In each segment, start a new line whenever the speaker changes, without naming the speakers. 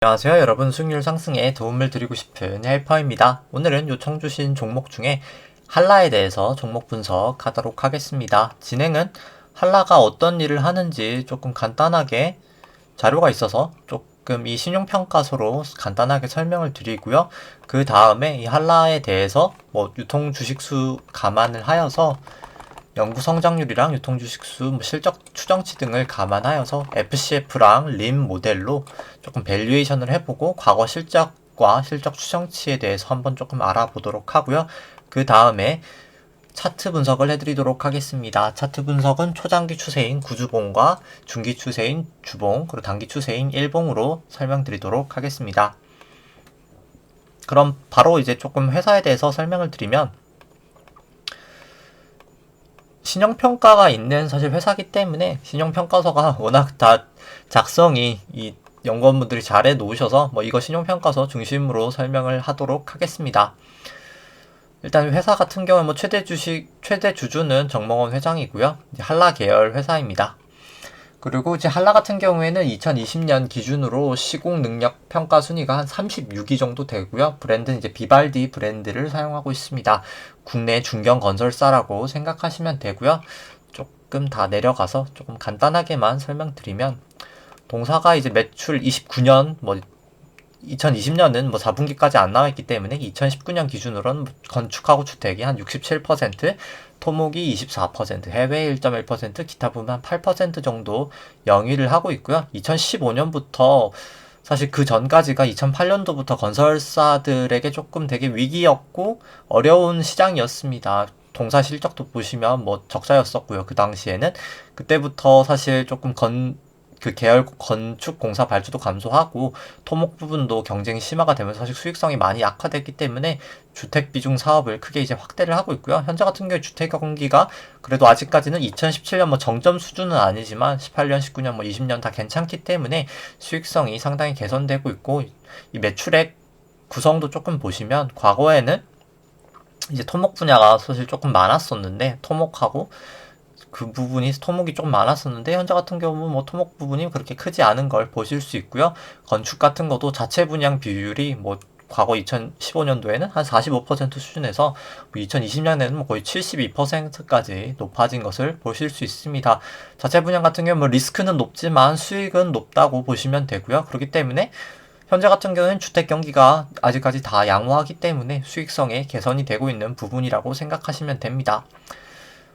안녕하세요 여러분, 수익률 상승에 도움을 드리고 싶은 헬퍼입니다. 오늘은 요청 주신 종목 중에 한라에 대해서 종목 분석하도록 하겠습니다. 진행은 한라가 어떤 일을 하는지 조금 간단하게 자료가 있어서 조금 이 신용평가서로 간단하게 설명을 드리고요. 그 다음에 이 한라에 대해서 유통 주식수 감안을 하여서 연구 성장률이랑 유통 주식수, 실적 추정치 등을 감안하여서 FCF랑 림 모델로 조금 밸류에이션을 해보고 과거 실적과 실적 추정치에 대해서 한번 조금 알아보도록 하고요. 그 다음에 차트 분석을 해드리도록 하겠습니다. 차트 분석은 초장기 추세인 구주봉과 중기 추세인 주봉, 그리고 단기 추세인 일봉으로 설명드리도록 하겠습니다. 그럼 바로 이제 조금 회사에 대해서 설명을 드리면, 신용평가가 있는 사실 회사기 때문에 신용평가서가 워낙 다 작성이 이 연구원분들이 잘해 놓으셔서 이거 신용평가서 중심으로 설명을 하도록 하겠습니다. 일단 회사 같은 경우는 최대 주주는 정몽원 회장이고요. 한라 계열 회사입니다. 그리고 이제 한라 같은 경우에는 2020년 기준으로 시공 능력 평가 순위가 한 36위 정도 되고요. 브랜드는 이제 비발디 브랜드를 사용하고 있습니다. 국내 중견 건설사라고 생각하시면 되고요. 조금 다 내려가서 조금 간단하게만 설명드리면, 동사가 이제 매출 29년 2020년은 4분기까지 안 나와있기 때문에 2019년 기준으로는 건축하고 주택이 한 67%, 토목이 24%, 해외 1.1%, 기타 부분 한 8% 정도 영위를 하고 있고요. 2015년부터 사실 그 전까지가 2008년도부터 건설사들에게 조금 되게 위기였고 어려운 시장이었습니다. 동사 실적도 보시면 적자였었고요. 그 당시에는 그때부터 사실 조금 계열 건축 공사 발주도 감소하고 토목 부분도 경쟁이 심화가 되면서 사실 수익성이 많이 약화됐기 때문에 주택 비중 사업을 크게 이제 확대를 하고 있고요. 현재 같은 경우에 주택 경기가 그래도 아직까지는 2017년 정점 수준은 아니지만 18년, 19년, 20년 다 괜찮기 때문에 수익성이 상당히 개선되고 있고, 이 매출액 구성도 조금 보시면 과거에는 이제 토목 분야가 사실 조금 많았었는데 토목이 조금 많았었는데 현재 같은 경우는 토목 부분이 그렇게 크지 않은 걸 보실 수 있고요. 건축 같은 것도 자체 분양 비율이 과거 2015년도에는 한 45% 수준에서 2020년에는 거의 72%까지 높아진 것을 보실 수 있습니다. 자체 분양 같은 경우는 리스크는 높지만 수익은 높다고 보시면 되고요. 그렇기 때문에 현재 같은 경우는 주택 경기가 아직까지 다 양호하기 때문에 수익성에 개선이 되고 있는 부분이라고 생각하시면 됩니다.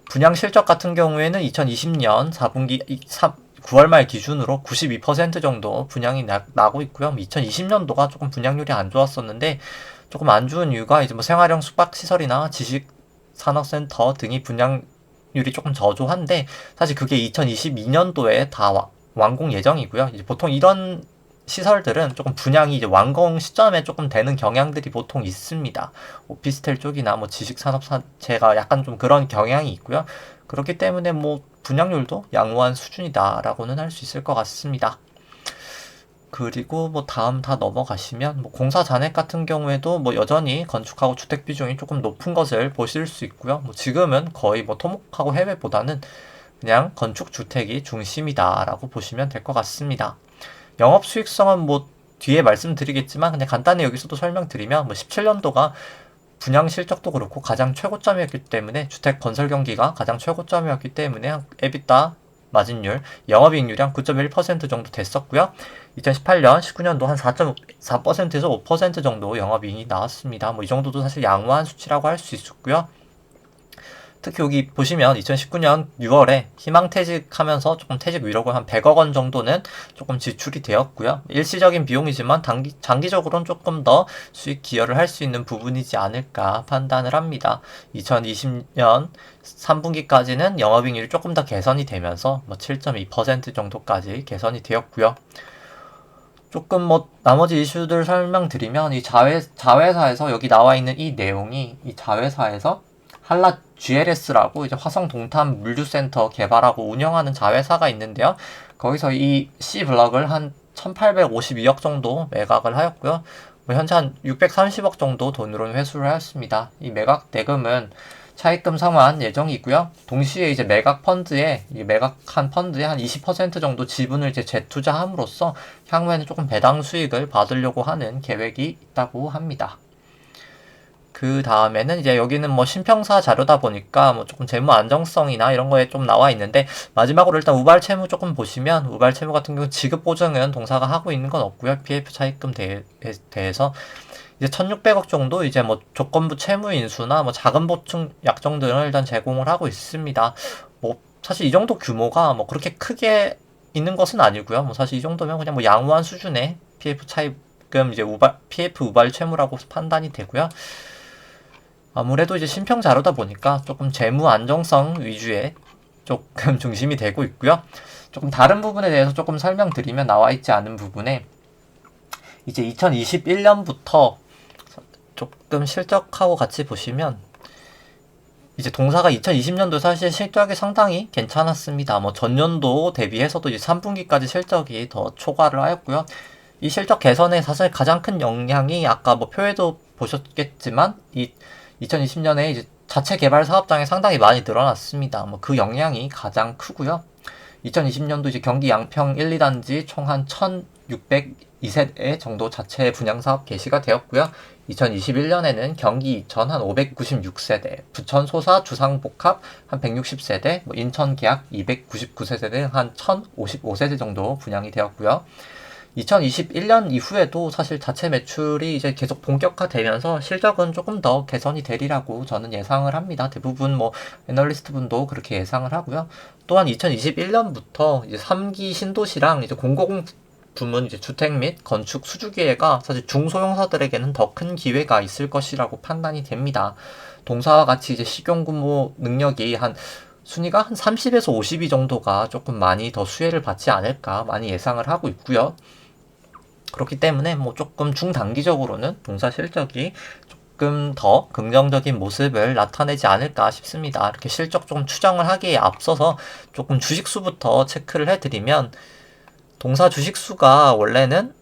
분양 실적 같은 경우에는 2020년 4분기 9월 말 기준으로 92% 정도 분양이 나고 있고요. 2020년도가 조금 분양률이 안 좋았었는데, 조금 안 좋은 이유가 이제 생활형 숙박시설이나 지식산업센터 등이 분양률이 조금 저조한데, 사실 그게 2022년도에 다 완공 예정이고요. 이제 보통 이런 시설들은 조금 분양이 이제 완공 시점에 조금 되는 경향들이 보통 있습니다. 오피스텔 쪽이나 지식산업체가 약간 좀 그런 경향이 있고요. 그렇기 때문에 분양률도 양호한 수준이다라고는 할 수 있을 것 같습니다. 그리고 다음 다 넘어가시면 공사 잔액 같은 경우에도 여전히 건축하고 주택 비중이 조금 높은 것을 보실 수 있고요. 지금은 거의 토목하고 해외보다는 그냥 건축 주택이 중심이다라고 보시면 될 것 같습니다. 영업 수익성은 뒤에 말씀드리겠지만 그냥 간단히 여기서도 설명드리면 17년도가 분양 실적도 그렇고 가장 최고점이었기 때문에, 주택 건설 경기가 가장 최고점이었기 때문에 에비타 마진율, 영업이익률이 한 9.1% 정도 됐었고요. 2018년, 19년도 한 4.4%에서 5% 정도 영업이익이 나왔습니다. 이 정도도 사실 양호한 수치라고 할 수 있었고요. 특히 여기 보시면 2019년 6월에 희망퇴직하면서 조금 퇴직 위로금 한 100억 원 정도는 조금 지출이 되었고요. 일시적인 비용이지만 장기적으로는 조금 더 수익 기여를 할 수 있는 부분이지 않을까 판단을 합니다. 2020년 3분기까지는 영업이익률이 조금 더 개선이 되면서 7.2% 정도까지 개선이 되었고요. 조금 나머지 이슈들 설명드리면, 이 자회사에서 여기 나와 있는 이 내용이, 이 자회사에서 한라 GLS라고 이제 화성 동탄 물류센터 개발하고 운영하는 자회사가 있는데요. 거기서 이 C블럭을 한 1852억 정도 매각을 하였고요. 현재 한 630억 정도 돈으로 회수를 하였습니다. 이 매각 대금은 차입금 상환 예정이고요. 동시에 이제 매각한 펀드에 한 20% 정도 지분을 이제 재투자함으로써 향후에는 조금 배당 수익을 받으려고 하는 계획이 있다고 합니다. 그 다음에는 이제 여기는 뭐 신평사 자료다 보니까 뭐 조금 재무 안정성이나 이런 거에 좀 나와 있는데, 마지막으로 일단 우발 채무 조금 보시면, 우발 채무 같은 경우 지급 보증은 동사가 하고 있는 건 없고요. PF 차입금 대해서 이제 1,600억 정도 이제 뭐 조건부 채무 인수나 뭐 자금 보충 약정 등을 일단 제공을 하고 있습니다. 뭐 사실 이 정도 규모가 뭐 그렇게 크게 있는 것은 아니고요. 뭐 사실 이 정도면 그냥 뭐 양호한 수준의 PF 차입금 이제 PF 우발 채무라고 판단이 되고요. 아무래도 이제 신평 자료다 보니까 조금 재무 안정성 위주의 조금 중심이 되고 있고요. 조금 다른 부분에 대해서 조금 설명드리면, 나와 있지 않은 부분에 이제 2021년부터 조금 실적하고 같이 보시면, 이제 동사가 2020년도 사실 실적이 상당히 괜찮았습니다. 뭐 전년도 대비해서도 이제 3분기까지 실적이 더 초과를 하였고요. 이 실적 개선에 사실 가장 큰 영향이, 아까 뭐 표에도 보셨겠지만, 2020년에 이제 자체 개발 사업장이 상당히 많이 늘어났습니다. 뭐 그 영향이 가장 크고요. 2020년도 이제 경기 양평 1, 2단지 총 한 1,602세대 정도 자체 분양 사업 개시가 되었고요. 2021년에는 경기 이천 한 596세대, 부천 소사 주상복합 한 160세대, 뭐 인천 계약 299세대 등 한 1,055세대 정도 분양이 되었고요. 2021년 이후에도 사실 자체 매출이 이제 계속 본격화되면서 실적은 조금 더 개선이 되리라고 저는 예상을 합니다. 대부분 뭐 애널리스트 분도 그렇게 예상을 하고요. 또한 2021년부터 이제 3기 신도시랑 이제 공공 부문 이제 주택 및 건축 수주 기회가 사실 중소형사들에게는 더 큰 기회가 있을 것이라고 판단이 됩니다. 동사와 같이 이제 식용 규모 능력이 순위가 한 30에서 50위 정도가 조금 많이 더 수혜를 받지 않을까 많이 예상을 하고 있고요. 그렇기 때문에 뭐 조금 중단기적으로는 동사 실적이 조금 더 긍정적인 모습을 나타내지 않을까 싶습니다. 이렇게 실적 좀 추정을 하기에 앞서서 조금 주식수부터 체크를 해드리면, 동사 주식수가 원래는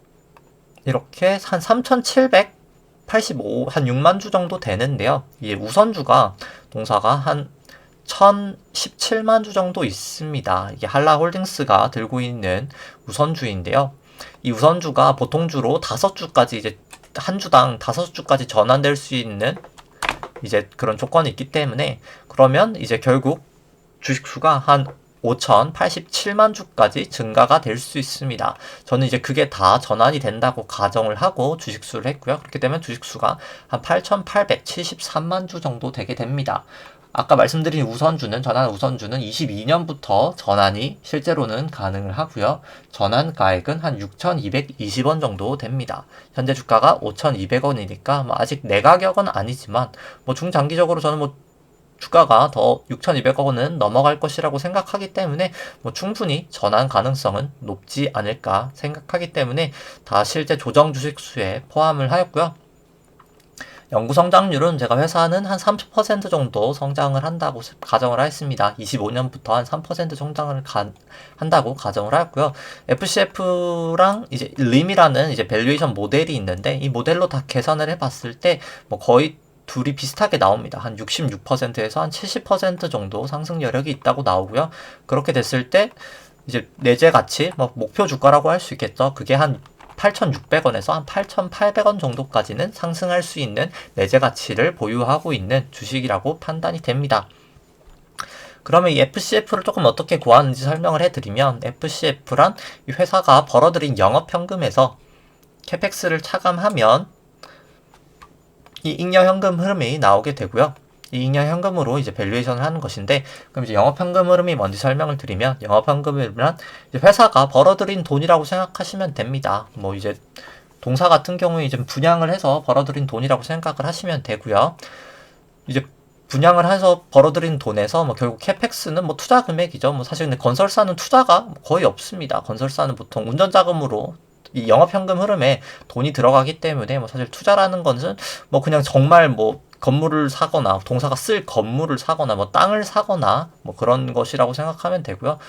이렇게 한 3,785, 한 6만 주 정도 되는데요. 이게 우선주가 동사가 한 1,017만 주 정도 있습니다. 이게 한라홀딩스가 들고 있는 우선주인데요. 이 우선주가 보통주로 5주까지 이제 한 주당 5주까지 전환될 수 있는 이제 그런 조건이 있기 때문에, 그러면 이제 결국 주식수가 한 5,087만 주까지 증가가 될 수 있습니다. 저는 이제 그게 다 전환이 된다고 가정을 하고 주식수를 했고요. 그렇게 되면 주식수가 한 8,873만 주 정도 되게 됩니다. 아까 말씀드린 전환 우선주는 22년부터 전환이 실제로는 가능을 하고요. 전환 가액은 한 6,220원 정도 됩니다. 현재 주가가 5,200원이니까 뭐 아직 내 가격은 아니지만, 뭐 중장기적으로 저는 뭐 주가가 더 6,200억 원은 넘어갈 것이라고 생각하기 때문에 뭐 충분히 전환 가능성은 높지 않을까 생각하기 때문에 다 실제 조정 주식수에 포함을 하였고요. 연구 성장률은 제가 회사는 한 30% 정도 성장을 한다고 가정을 했습니다. 25년부터 한 3% 성장을 한다고 가정을 하였고요. FCF랑 이제 림이라는 이제 밸류에이션 모델이 있는데, 이 모델로 다 계산을 해봤을 때 뭐 거의 둘이 비슷하게 나옵니다. 한 66%에서 한 70% 정도 상승 여력이 있다고 나오고요. 그렇게 됐을 때 이제 내재 가치, 뭐 목표 주가라고 할 수 있겠죠. 그게 한 8,600원에서 한 8,800원 정도까지는 상승할 수 있는 내재 가치를 보유하고 있는 주식이라고 판단이 됩니다. 그러면 이 FCF를 조금 어떻게 구하는지 설명을 해드리면, FCF란 이 회사가 벌어들인 영업현금에서 캐펙스를 차감하면 이 잉여현금 흐름이 나오게 되고요. 이 잉여현금으로 이제 밸류에이션을 하는 것인데, 그럼 이제 영업현금 흐름이 뭔지 설명을 드리면, 영업현금 흐름은 이제 회사가 벌어들인 돈이라고 생각하시면 됩니다. 뭐 이제 동사 같은 경우에 이제 분양을 해서 벌어들인 돈이라고 생각을 하시면 되고요. 이제 분양을 해서 벌어들인 돈에서 뭐 결국 캐펙스는 뭐 투자 금액이죠. 뭐 사실 근데 건설사는 투자가 거의 없습니다. 건설사는 보통 운전자금으로 이 영업현금 흐름에 돈이 들어가기 때문에 뭐 사실 투자라는 것은 뭐 그냥 정말 뭐 건물을 사거나, 동사가 쓸 건물을 사거나, 뭐 땅을 사거나 뭐 그런 것이라고 생각하면 되고요.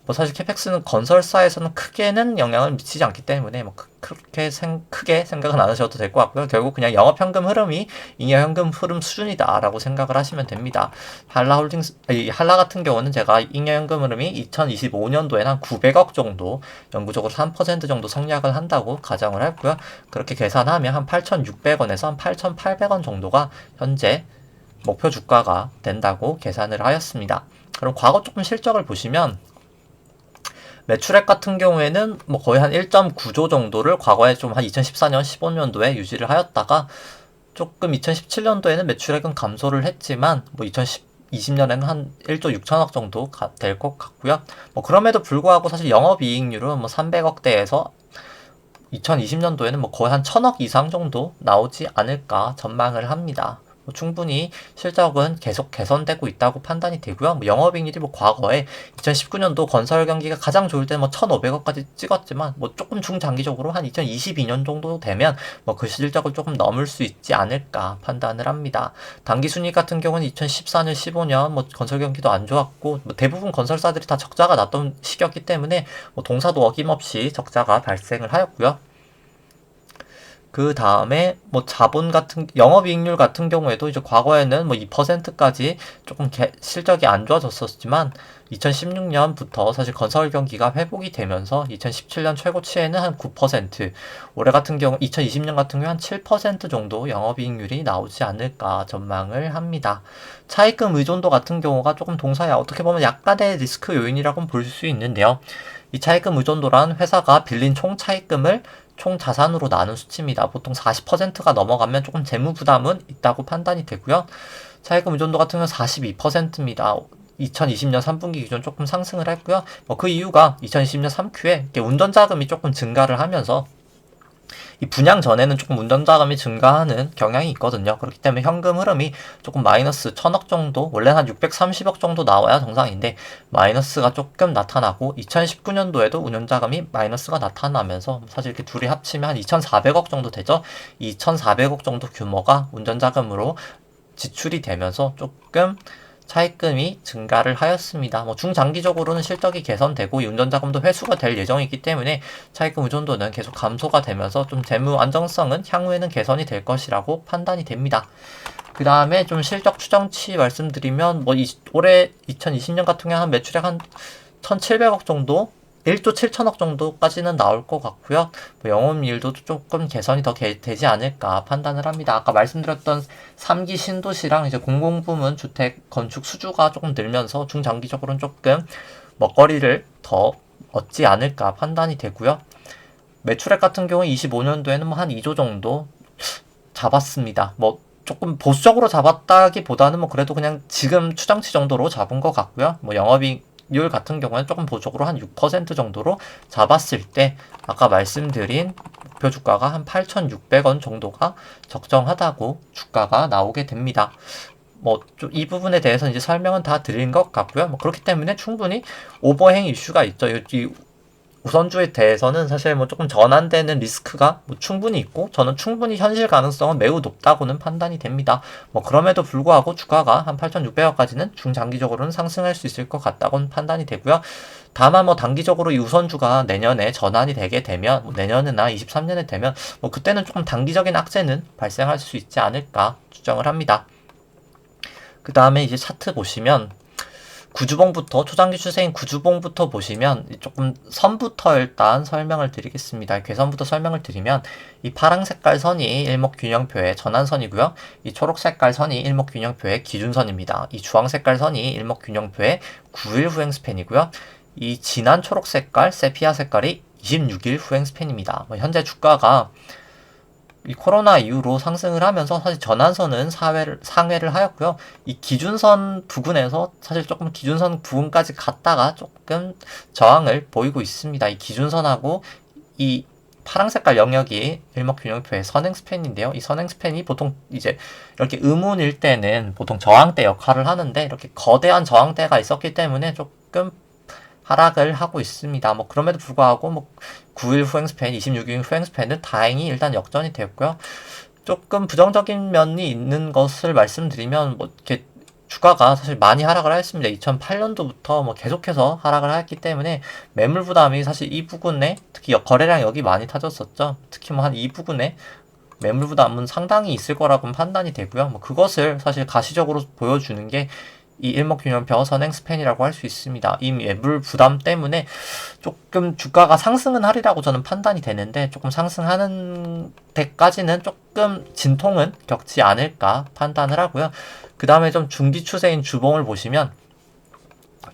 뭐 사실 캐펙스는 건설사에서는 크게는 영향을 미치지 않기 때문에 뭐 그렇게 크게 생각은 안 하셔도 될 것 같고요. 결국 그냥 영업현금 흐름이 잉여현금 흐름 수준이다라고 생각을 하시면 됩니다. 한라 같은 경우는 제가 잉여현금 흐름이 2025년도에는 한 900억 정도, 영구적으로 3% 정도 성약을 한다고 가정을 했고요. 그렇게 계산하면 한 8,600원에서 한 8,800원 정도가 현재 목표 주가가 된다고 계산을 하였습니다. 그럼 과거 조금 실적을 보시면 매출액 같은 경우에는 뭐 거의 한 1.9조 정도를 과거에 좀 한 2014년, 15년도에 유지를 하였다가 조금 2017년도에는 매출액은 감소를 했지만 뭐 2020년에는 한 1조 6천억 정도 될 것 같고요. 뭐 그럼에도 불구하고 사실 영업이익률은 뭐 300억대에서 2020년도에는 뭐 거의 한 1000억 이상 정도 나오지 않을까 전망을 합니다. 뭐 충분히 실적은 계속 개선되고 있다고 판단이 되고요. 뭐 영업이익률이 뭐 과거에 2019년도 건설 경기가 가장 좋을 때 뭐 1,500억까지 찍었지만 뭐 조금 중장기적으로 한 2022년 정도 되면 뭐 그 실적을 조금 넘을 수 있지 않을까 판단을 합니다. 단기 순이익 같은 경우는 2014년, 15년 뭐 건설 경기도 안 좋았고 뭐 대부분 건설사들이 다 적자가 났던 시기였기 때문에 뭐 동사도 어김없이 적자가 발생을 하였고요. 그 다음에 뭐 자본 같은 영업이익률 같은 경우에도 이제 과거에는 뭐 2%까지 조금 실적이 안 좋아졌었지만 2016년부터 사실 건설 경기가 회복이 되면서 2017년 최고치에는 한 9%, 올해 같은 경우 2020년 같은 경우 한 7% 정도 영업이익률이 나오지 않을까 전망을 합니다. 차입금 의존도 같은 경우가 조금 동사에 어떻게 보면 약간의 리스크 요인이라고 볼 수 있는데요. 이 차입금 의존도란 회사가 빌린 총 차입금을 총 자산으로 나눈 수치입니다. 보통 40%가 넘어가면 조금 재무 부담은 있다고 판단이 되고요. 차입금 의존도 같은 경우는 42%입니다. 2020년 3분기 기준 조금 상승을 했고요. 뭐 그 이유가 2020년 3Q에 운전 자금이 조금 증가를 하면서 이 분양 전에는 조금 운전자금이 증가하는 경향이 있거든요. 그렇기 때문에 현금 흐름이 조금 마이너스 1000억 정도, 원래는 한 630억 정도 나와야 정상인데 마이너스가 조금 나타나고 2019년도에도 운전자금이 마이너스가 나타나면서 사실 이렇게 둘이 합치면 한 2400억 정도 되죠. 2400억 정도 규모가 운전자금으로 지출이 되면서 조금 차입금이 증가를 하였습니다. 뭐 중장기적으로는 실적이 개선되고 이 운전자금도 회수가 될 예정이기 때문에 차입금 의존도는 계속 감소가 되면서 좀 재무 안정성은 향후에는 개선이 될 것이라고 판단이 됩니다. 그 다음에 좀 실적 추정치 말씀드리면 뭐 올해 2020년 같은 경우에 한 매출액 한 1,700억 정도 1조 7천억 정도까지는 나올 것 같고요. 뭐 영업이익도 조금 개선이 더 되지 않을까 판단을 합니다. 아까 말씀드렸던 3기 신도시랑 이제 공공부문 주택 건축 수주가 조금 늘면서 중장기적으로는 조금 먹거리를 더 얻지 않을까 판단이 되고요. 매출액 같은 경우 25년도에는 뭐 한 2조 정도 잡았습니다. 뭐 조금 보수적으로 잡았다기보다는 뭐 그래도 그냥 지금 추정치 정도로 잡은 것 같고요. 뭐 영업이익률 같은 경우는 조금 보수적으로 한 6% 정도로 잡았을 때 아까 말씀드린 목표 주가가 한 8,600원 정도가 적정하다고 주가가 나오게 됩니다. 뭐 이 부분에 대해서 이제 설명은 다 드린 것 같고요. 뭐 그렇기 때문에 충분히 오버행 이슈가 있죠. 이 우선주에 대해서는 사실 뭐 조금 전환되는 리스크가 뭐 충분히 있고 저는 충분히 현실 가능성은 매우 높다고는 판단이 됩니다. 뭐 그럼에도 불구하고 주가가 한 8,600원까지는 중장기적으로는 상승할 수 있을 것 같다고는 판단이 되고요. 다만 뭐 단기적으로 이 우선주가 내년에 전환이 되게 되면 뭐 내년이나 23년에 되면 뭐 그때는 조금 단기적인 악재는 발생할 수 있지 않을까 추정을 합니다. 그 다음에 이제 차트 보시면 구주봉부터 초장기 추세인 구주봉부터 보시면 조금 선부터 일단 설명을 드리겠습니다. 괴선부터 설명을 드리면 이 파랑 색깔 선이 일목균형표의 전환선이고요. 이 초록 색깔 선이 일목균형표의 기준선입니다. 이 주황 색깔 선이 일목균형표의 9일 후행 스팬이고요. 이 진한 초록 색깔 세피아 색깔이 26일 후행 스팬입니다. 현재 주가가 이 코로나 이후로 상승을 하면서 사실 전환선은 상회를 하였고요. 이 기준선 부근에서 사실 조금 기준선 부근까지 갔다가 조금 저항을 보이고 있습니다. 이 기준선하고 이 파랑 색깔 영역이 일목균형표의 선행 스팬인데요. 이 선행 스팬이 보통 이제 이렇게 음운일 때는 보통 저항대 역할을 하는데 이렇게 거대한 저항대가 있었기 때문에 조금 하락을 하고 있습니다. 뭐 그럼에도 불구하고 뭐 9일 후행 스팬, 26일 후행 스팬은 다행히 일단 역전이 되었고요. 조금 부정적인 면이 있는 것을 말씀드리면 뭐 이렇게 주가가 사실 많이 하락을 하였습니다. 2008년도부터 뭐 계속해서 하락을 하였기 때문에 매물 부담이 사실 이 부분에 특히 거래량 여기 많이 타졌었죠. 특히 뭐 한 이 부분에 매물 부담은 상당히 있을 거라고 판단이 되고요. 뭐 그것을 사실 가시적으로 보여주는 게 이 일목균형표 선행 스팬이라고 할 수 있습니다. 이 매물 부담 때문에 조금 주가가 상승은 하리라고 저는 판단이 되는데 조금 상승하는 데까지는 조금 진통은 겪지 않을까 판단을 하고요. 그 다음에 좀 중기 추세인 주봉을 보시면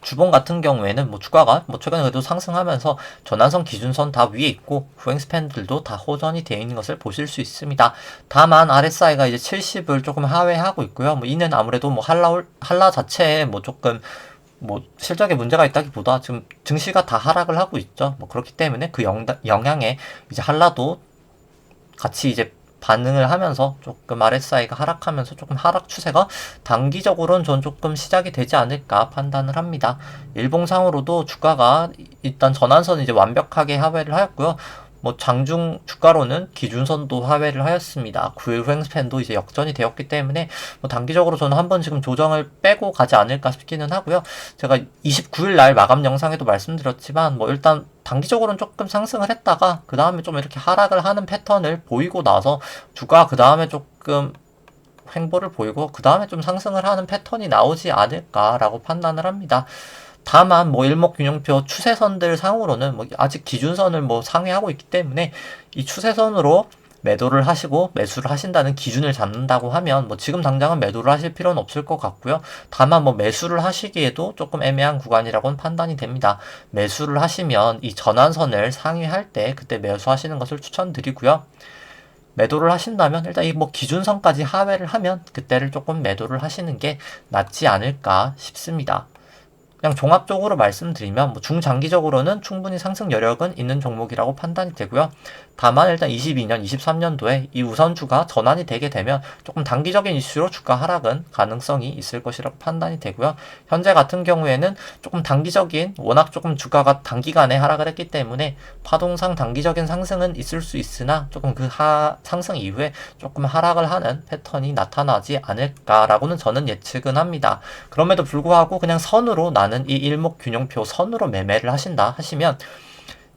주봉 같은 경우에는 뭐 주가가 뭐 최근에 그래도 상승하면서 전환선 기준선 다 위에 있고 후행 스팬들도 다 호전이 되어 있는 것을 보실 수 있습니다. 다만 RSI가 이제 70을 조금 하회하고 있고요. 뭐 이는 아무래도 뭐 한라 자체에 뭐 조금 뭐 실적에 문제가 있다기보다 지금 증시가 다 하락을 하고 있죠. 뭐 그렇기 때문에 그 영향에 이제 한라도 같이 이제 반응을 하면서 조금 RSI가 하락하면서 조금 하락 추세가 단기적으로는 전 조금 시작이 되지 않을까 판단을 합니다. 일봉상으로도 주가가 일단 전환선 이제 완벽하게 하회를 하였고요. 뭐 장중 주가로는 기준선도 하회를 하였습니다. 9일 후행 스팬도 이제 역전이 되었기 때문에 뭐 단기적으로 저는 한번 지금 조정을 빼고 가지 않을까 싶기는 하고요. 제가 29일 날 마감 영상에도 말씀드렸지만 뭐 일단 단기적으로는 조금 상승을 했다가 그 다음에 좀 이렇게 하락을 하는 패턴을 보이고 나서 주가 그 다음에 조금 횡보를 보이고 그 다음에 좀 상승을 하는 패턴이 나오지 않을까라고 판단을 합니다. 다만 뭐 일목균형표 추세선들 상으로는 뭐 아직 기준선을 뭐 상회하고 있기 때문에 이 추세선으로 매도를 하시고 매수를 하신다는 기준을 잡는다고 하면 뭐 지금 당장은 매도를 하실 필요는 없을 것 같고요. 다만 뭐 매수를 하시기에도 조금 애매한 구간이라고는 판단이 됩니다. 매수를 하시면 이 전환선을 상회할 때 그때 매수하시는 것을 추천드리고요. 매도를 하신다면 일단 이 뭐 기준선까지 하회를 하면 그때를 조금 매도를 하시는 게 낫지 않을까 싶습니다. 그냥 종합적으로 말씀드리면 뭐 중장기적으로는 충분히 상승 여력은 있는 종목이라고 판단이 되고요. 다만 일단 22년, 23년도에 이 우선주가 전환이 되게 되면 조금 단기적인 이슈로 주가 하락은 가능성이 있을 것이라고 판단이 되고요. 현재 같은 경우에는 조금 단기적인 워낙 조금 주가가 단기간에 하락을 했기 때문에 파동상 단기적인 상승은 있을 수 있으나 조금 그 상승 이후에 조금 하락을 하는 패턴이 나타나지 않을까라고는 저는 예측은 합니다. 그럼에도 불구하고 그냥 선으로 나는 이 일목균형표 선으로 매매를 하신다 하시면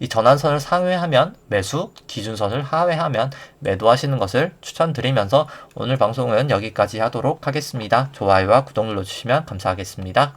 이 전환선을 상회하면 매수, 기준선을 하회하면 매도하시는 것을 추천드리면서 오늘 방송은 여기까지 하도록 하겠습니다. 좋아요와 구독 눌러주시면 감사하겠습니다.